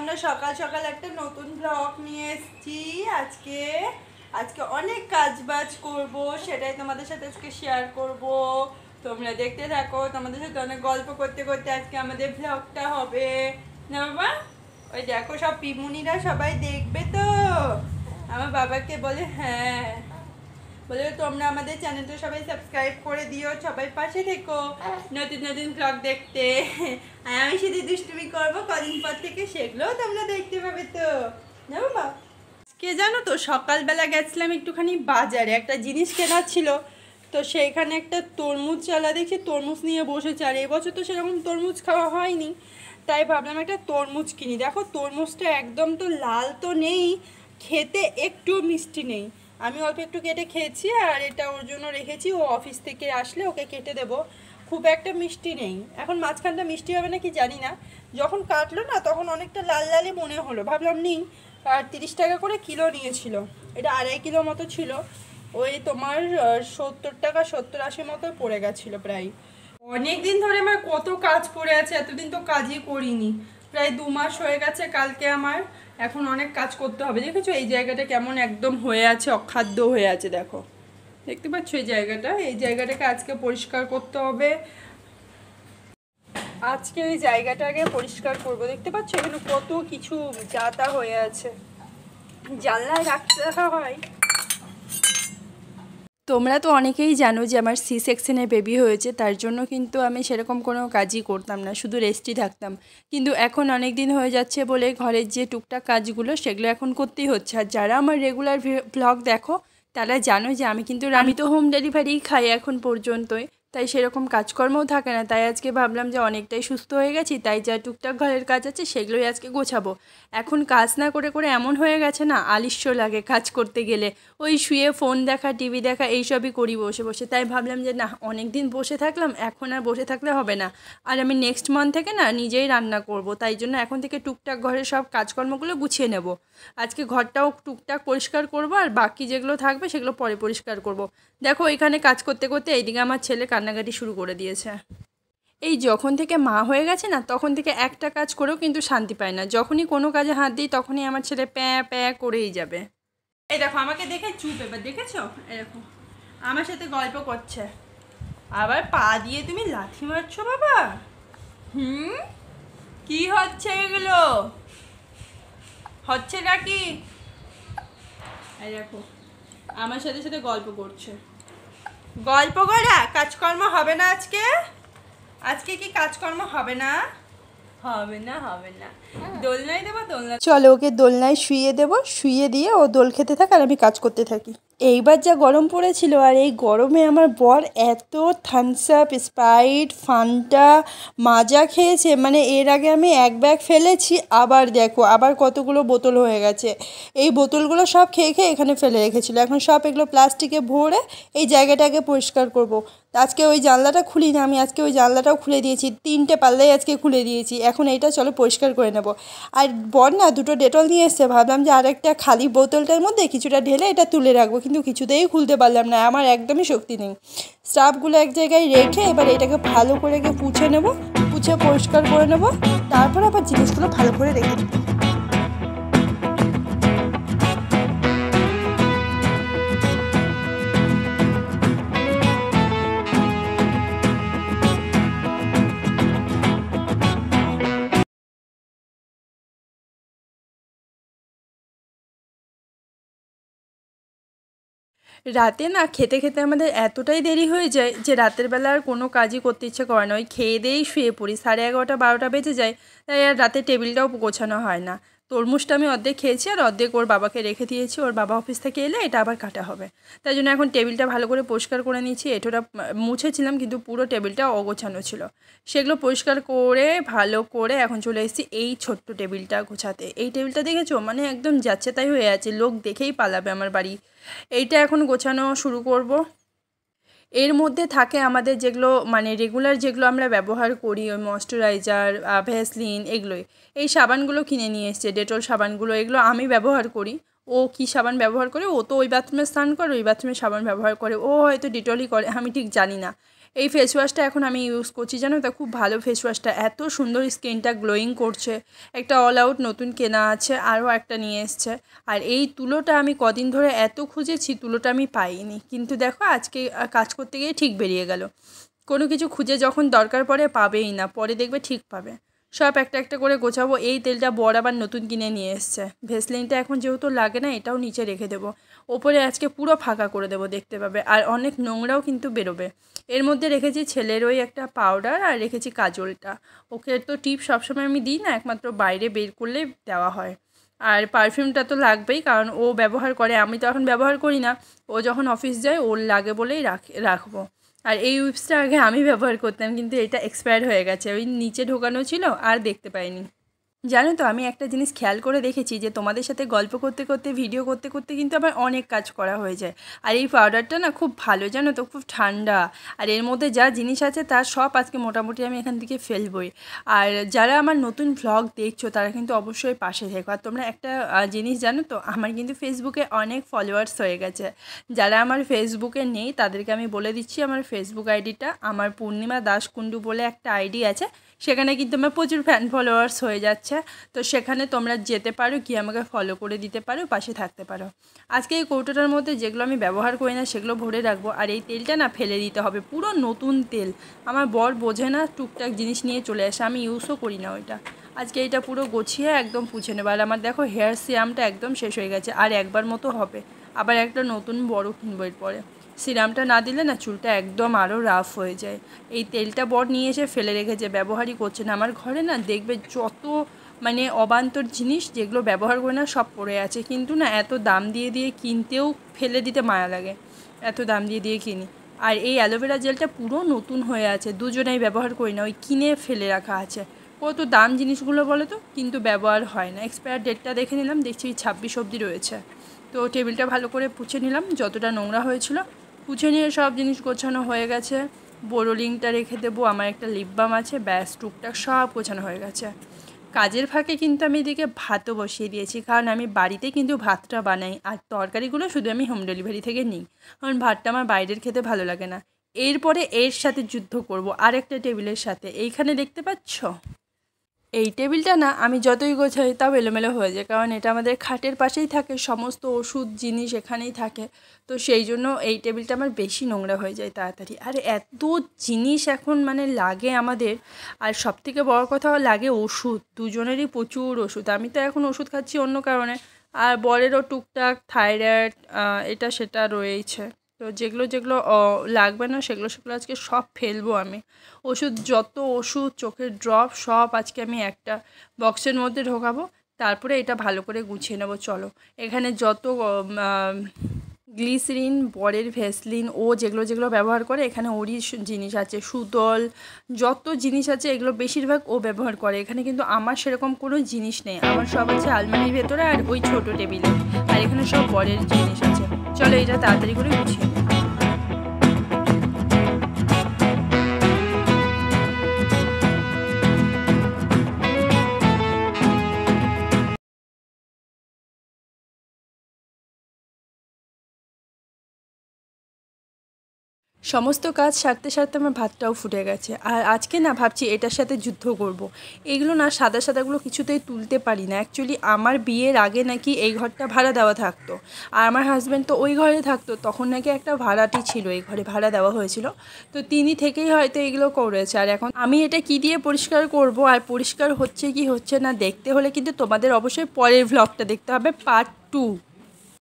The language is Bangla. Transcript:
আমরা সকাল সকাল একটা নতুন ব্লগ নিয়ে এসেছি। আজকে আজকে অনেক কাজবাজ করব, সেটাই তোমাদের সাথে আজকে শেয়ার করব। তোমরা দেখতে থাকো, তোমাদের সাথে অনেক গল্প করতে করতে আজকে আমাদের ব্লগটা হবে না বাবা? ওই দেখো সব পিমুনিরা সবাই দেখবে তো। আমার বাবাকে বলে হ্যাঁ, বলে তোমরা আমাদের চ্যানেলটা সবাই সাবস্ক্রাইব করে দিও, সবাই পাশে থেকো নতুন নতুন ব্লগ দেখতে। আর আমি শুধু দুষ্টুমি করবো কদিন পর থেকে, সেগুলোও তোমরা দেখতে পাবে তো না বাবা? কে জানো তো, সকালবেলা গেছিলাম একটুখানি বাজারে, একটা জিনিস কেনার ছিল। তো সেইখানে একটা তরমুজ চালা দেখি, তরমুজ নিয়ে বসেছে। আর এবছর তো সেরকম তরমুজ খাওয়া হয়নি, তাই ভাবলাম একটা তরমুজ কিনি। দেখো তরমুজটা একদম তো লাল তো নেই, খেতে একটু মিষ্টি নেই। আমি অল্প একটু কেটে খেয়েছি, আর এটা ওর জন্য রেখেছি, ও অফিস থেকে আসলে ওকে কেটে দেবো। খুব একটা মিষ্টি নেই, এখন মাঝখানটা মিষ্টি হবে নাকি জানি না। যখন কাটলো না তখন অনেকটা লাল লালই মনে হলো, ভাবলাম নিই। আর 30 টাকা করে কিলো নিয়েছিল, এটা 2.5 কিলো মতো ছিল। ওই তোমার 70 টাকা 70-80 মতো পড়ে গেছিলো প্রায়। অনেক দিন ধরে আমার কত কাজ পড়ে আছে, এতদিন তো কাজই করিনি, প্রায় 2 মাস হয়ে গেছে কালকে আমার। এখন অনেক কাজ করতে হবে। দেখেছো এই জায়গাটা কেমন একদম হয়ে আছে, অখাদ্য হয়ে আছে, দেখো দেখতে পাচ্ছ এই জায়গাটাকে আজকে পরিষ্কার করতে হবে। আজকে এই জায়গাটাকে পরিষ্কার করব। দেখতে পাচ্ছ এখানে কত কিছু জাতা হয়ে আছে, জানলায় রাখতে রাখা হয়। তোমরা তো অনেকেই জানো যে আমার সি সেকশনে বেবি হয়েছে, তার জন্য কিন্তু আমি সেরকম কোনো কাজই করতাম না, শুধু রেস্টই থাকতাম। কিন্তু এখন অনেক দিন হয়ে যাচ্ছে বলে ঘরের যে টুকটাক কাজগুলো সেগুলো এখন করতেই হচ্ছে। আর যারা আমার রেগুলার ভ্লগ দেখো তারা জানো যে আমি তো হোম ডেলিভারি খাই এখন পর্যন্তই, তাই সেরকম কাজকর্মও থাকে না। তাই আজকে ভাবলাম যে অনেকটাই সুস্থ হয়ে গেছি, তাই যা টুকটাক ঘরের কাজ আছে সেগুলোই আজকে গোছাবো। এখন কাজ না করে করে এমন হয়ে গেছে না, আলস্য লাগে কাজ করতে গেলে। ওই শুয়ে ফোন দেখা, টিভি দেখা এইসবই করি বসে বসে। তাই ভাবলাম যে না, অনেক দিন বসে থাকলাম, এখন আর বসে থাকলে হবে না। আর আমি নেক্সট মান্থ থেকে না নিজেই রান্না করব, তাই জন্য এখন থেকে টুকটাক ঘরের সব কাজকর্মগুলো গুছিয়ে নেব। আজকে ঘরটাও টুকটাক পরিষ্কার করব, আর বাকি যেগুলো থাকবে সেগুলো পরে পরিষ্কার করব। দেখো এখানে কাজ করতে করতে এইদিকে আমার ছেলে কান্নাকাটি শুরু করে দিয়েছে। এই যখন থেকে মা হয়ে গেছে না, তখন থেকে একটা কাজ করেও কিন্তু শান্তি পায় না। যখনই কোনো কাজে হাত দিই তখনই আমার ছেলে প্যাঁ প্যাঁ করেই যাবে। এই দেখো আমাকে দেখে চুপ, এবার দেখেছো এরকম আমার সাথে গল্প করছে। আবার পা দিয়ে তুমি লাথি মারছো বাবা? কি হচ্ছে এগুলো? হচ্ছে নাকি? এই দেখো আমার সাথে সাথে গল্প করছে। গল্প করা কাজকর্ম হবে না আজকে? আজকে কি কাজকর্ম হবে না? হবে না, হবে না। দোলনায় দেবো, দোলনা। চলো ওকে দোলনায় শুইয়ে দেবো, শুইয়ে দিয়ে ও দোল খেতে থাক আর আমি কাজ করতে থাকি। এইবার যা গরম পড়েছিল, আর এই গরমে আমার বর এত থামস আপ, স্প্রাইট, ফান্টা, মাজা খেয়েছে, মানে এর আগে আমি এক ব্যাগ ফেলেছি, আবার দেখো আবার কতগুলো বোতল হয়ে গেছে। এই বোতলগুলো সব খেয়ে খেয়ে এখানে ফেলে রেখেছিল, এখন সব এগুলো প্লাস্টিকে ভরে এই জায়গাটাকে পরিষ্কার করব। আজকে ওই জানলাটা খুলি না, আমি আজকে ওই জানলাটাও খুলে দিয়েছি, 3টে পাল্লাই আজকে খুলে দিয়েছি। এখন এইটা চলো পরিষ্কার করে নেব। আর বর না 2টো ডেটল নিয়ে এসছে, ভাবলাম যে আরেকটা খালি বোতলটার মধ্যে কিছুটা ঢেলে এটা তুলে রাখবো, কিন্তু কিছুতেই খুলতে পারলাম না, আমার একদমই শক্তি নেই। স্টাফগুলো এক জায়গায় রেখে এবার এটাকে ভালো করে পুছে নেব, পুছে পরিষ্কার করে নেব, তারপর আবার জিনিসগুলো ভালো করে রেখে দেবো। রাতে না খেতে খেতে আমাদের এতটাই দেরি হয়ে যায় যে রাতের বেলা আর কোনো কাজই করতে ইচ্ছে করে না, ওই খেয়ে দিয়েই শুয়ে পড়ি। 11:30 12টা বেজে যায়, তাই আর রাতে টেবিলটাও গোছানো হয় না। তরমুজটা আমি অর্ধেক খেয়েছি, আর অর্ধেক ওর বাবাকে রেখে দিয়েছি, ওর বাবা অফিস থেকে এলে এটা আবার কাটা হবে। তাই জন্য এখন টেবিলটা ভালো করে পরিষ্কার করে নিয়েছি। এটোটা মুছেছিলাম কিন্তু পুরো টেবিলটা অগোছানো ছিল, সেগুলো পরিষ্কার করে ভালো করে এখন চলে এসেছি এই ছোট্ট টেবিলটা গোছাতে। এই টেবিলটা দেখেছো, মানে একদম যাচ্ছে তাই হয়ে আছে, লোক দেখেই পালাবে আমার বাড়ি। এইটা এখন গোছানো শুরু করব। এর মধ্যে থাকে আমাদের যেগুলো মানে রেগুলার যেগুলো আমরা ব্যবহার করি, ওই ময়শ্চারাইজার, ভ্যাসলিন, এগুলোই। এই সাবানগুলো কিনে নিয়ে এসছে, ডেটল সাবানগুলো, এগুলো আমি ব্যবহার করি। ও কি সাবান ব্যবহার করে, ও তো ওই বাথরুমে স্নান করে, ওই বাথরুমে সাবান ব্যবহার করে, ও হয়তো ডেটলই করে, আমি ঠিক জানি না। এই ফেস ওয়াশটা এখন আমি ইউজ করছি, জানো তো খুব ভালো ফেস ওয়াশটা, এত সুন্দর স্কিনটা গ্লোয়িং করছে। একটা অল আউট নতুন কেনা আছে, আরও একটা নিয়ে এসছে। আর এই তুলোটা আমি কদিন ধরে এত খুঁজেছি, তুলোটা আমি পাইনি, কিন্তু দেখো আজকে কাজ করতে গিয়ে ঠিক বেরিয়ে গেল। কোনো কিছু খুঁজে যখন দরকার পড়ে পাবেই না, পরে দেখবে ঠিক পাবে। সব একটা একটা করে গোছাবো। এই তেলটা বর আবার নতুন কিনে নিয়ে এসছে। ভেসলিনটা এখন যেহেতু লাগে না, এটাও নিচে রেখে দেবো। ওপরে আজকে পুরো ফাঁকা করে দেবো, দেখতে পাবে। আর অনেক নোংরাও কিন্তু বেরোবে। এর মধ্যে রেখেছি ছেলের ওই একটা পাউডার, আর রেখেছি কাজলটা। ওকে তো টিপ সবসময় আমি দিই না, একমাত্র বাইরে বের করলে দেওয়া হয়। আর পারফিউমটা তো লাগবেই, কারণ ও ব্যবহার করে, আমি তো এখন ব্যবহার করি না। ও যখন অফিস যায় ওর লাগে বলেই রাখবো। আর এই উইপসটা আগে আমি ব্যবহার করতাম, কিন্তু এটা এক্সপায়ার হয়ে গেছে, ওই নিচে ঢোকানো ছিল আর দেখতে পাইনি। জানো তো আমি একটা জিনিস খেয়াল করে দেখেছি, যে তোমাদের সাথে গল্প করতে করতে ভিডিও করতে করতে কিন্তু আবার অনেক কাজ করা হয়ে যায়। আর এই পাউডারটা না খুব ভালো, জানো তো খুব ঠান্ডা। আর এর মধ্যে যা জিনিস আছে তার সব আজকে মোটামুটি আমি এখান থেকে ফেলবই। আর যারা আমার নতুন ভ্লগ দেখছো তারা কিন্তু অবশ্যই পাশে থেকো। আর তোমরা একটা জিনিস জানো তো, আমার কিন্তু ফেসবুকে অনেক ফলোয়ার্স হয়ে গেছে। যারা আমার ফেসবুকে নেই তাদেরকে আমি বলে দিচ্ছি, আমার ফেসবুক আইডিটা আমার পূর্ণিমা দাস কুণ্ডু বলে একটা আইডি আছে। সেখানে কিন্তু আমার প্রচুর ফ্যান ফলোয়ার্স হয়ে যাচ্ছে। তো সেখানে তোমরা যেতে পারো, গিয়ে আমাকে ফলো করে দিতে পারো, পাশে থাকতে পারো। আজকে এই কৌটোটার মধ্যে যেগুলো আমি ব্যবহার করি না সেগুলো ভরে রাখবো। আর এই তেলটা না ফেলে দিতে হবে, পুরো নতুন তেল। আমার বর বোঝে না, টুকটাক জিনিস নিয়ে চলে আসে, আমি ইউজও করি না ওইটা। আজকে এটা পুরো গুছিয়ে একদম পুছে নেবো। আর আমার দেখো হেয়ার সিরামটা একদম শেষ হয়ে গেছে, আর একবার মতো হবে। আবার একটা নতুন বড় কিনবো এরপরে। সিরামটা না দিলে না চুলটা একদম আরও রাফ হয়ে যায়। এই তেলটা বর নিয়ে এসে ফেলে রেখেছে, ব্যবহারই করছে না। আমার ঘরে না দেখবে যত মানে অবান্তর জিনিস যেগুলো ব্যবহার করে না সব পড়ে আছে, কিন্তু না এত দাম দিয়ে দিয়ে কিনতেও ফেলে দিতে মায়া লাগে, এত দাম দিয়ে দিয়ে কিনি। আর এই অ্যালোভেরা জেলটা পুরো নতুন হয়ে আছে, দুজনেই ব্যবহার করি না, ওই কিনে ফেলে রাখা আছে। কত দাম জিনিসগুলো বলো তো, কিন্তু ব্যবহার হয় না। এক্সপায়ার ডেটটা দেখে নিলাম, দেখছি 26 অবধি রয়েছে। তো টেবিলটা ভালো করে পুছে নিলাম, যতটা নোংরা হয়েছিল পুছে নিয়ে সব জিনিস গোছানো হয়ে গেছে। বোরোলিংটা রেখে দেবো, আমার একটা লিপ বাম আছে, ব্যাস টুকটাক সব গোছানো হয়ে গেছে। কাজের ফাঁকে কিন্তু আমি এদিকে ভাতও বসিয়ে দিয়েছি, কারণ আমি বাড়িতে কিন্তু ভাতটা বানাই, আর তরকারিগুলো শুধু আমি হোম ডেলিভারি থেকে নিই, কারণ ভাতটা আমার বাইরের খেতে ভালো লাগে না। এরপরে এর সাথে যুদ্ধ করব আরেকটা টেবিলের সাথে, এইখানে দেখতে পাচ্ছ এই টেবিলটা না আমি যতই গোছাই তাও এলোমেলো হয়ে যায়, কারণ এটা আমাদের খাটের পাশেই থাকে, সমস্ত ওষুধ জিনিস এখানেই থাকে। তো সেই জন্য এই টেবিলটা আমার বেশি নোংরা হয়ে যায় তাড়াতাড়ি। আর এত জিনিস এখন মানে লাগে আমাদের, আর সবথেকে বড় কথা লাগে ওষুধ, দুজনেরই প্রচুর ওষুধ। আমি তো এখন ওষুধ খাচ্ছি অন্য কারণে, আর বরেরও টুকটাক থাইরয়েড এটা সেটা রয়েছে। তো যেগুলো যেগুলো লাগবে না সেগুলো সেগুলো আজকে সব ফেলবো আমি। ওষুধ, যত ওষুধ, চোখের ড্রপ সব আজকে আমি একটা বক্সের মধ্যে ঢোকাবো। তারপরে এটা ভালো করে গুছিয়ে নেবো। চলো, এখানে যত গ্লিসেরিন, বরের ভেসলিন, ও যেগুলো যেগুলো ব্যবহার করে এখানে ওরই জিনিস আছে, সুতল, যত জিনিস আছে এগুলো বেশিরভাগ ও ব্যবহার করে। এখানে কিন্তু আমার সেরকম কোনো জিনিস নেই, আমার সব আছে আলমারির ভেতরে আর ওই ছোটো টেবিলে। আর এখানে সব বরের জিনিস আছে। চলো এটা তাড়াতাড়ি করে গুছিয়ে নিই। সমস্ত কাজ সারতে সারতে আমার ভাতটাও ফুটে গেছে। আর আজকে না ভাবছি এটার সাথে যুদ্ধ করব। এগুলো না সাদা সাদাগুলো কিছুতেই তুলতে পারি না। অ্যাকচুয়ালি আমার বিয়ের আগে নাকি এই ঘরটা ভাড়া দেওয়া থাকতো, আর আমার হাজব্যান্ড তো ওই ঘরে থাকতো, তখন নাকি একটা ভাড়াটি ছিল, এই ঘরে ভাড়া দেওয়া হয়েছিল। তো তিনি থেকেই হয়তো এগুলো করেছে। আর এখন আমি এটা কি দিয়ে পরিষ্কার করব, আর পরিষ্কার হচ্ছে কি হচ্ছে না দেখতে হলে কিন্তু তোমাদের অবশ্যই পরের ভ্লগটা দেখতে হবে, পার্ট 2।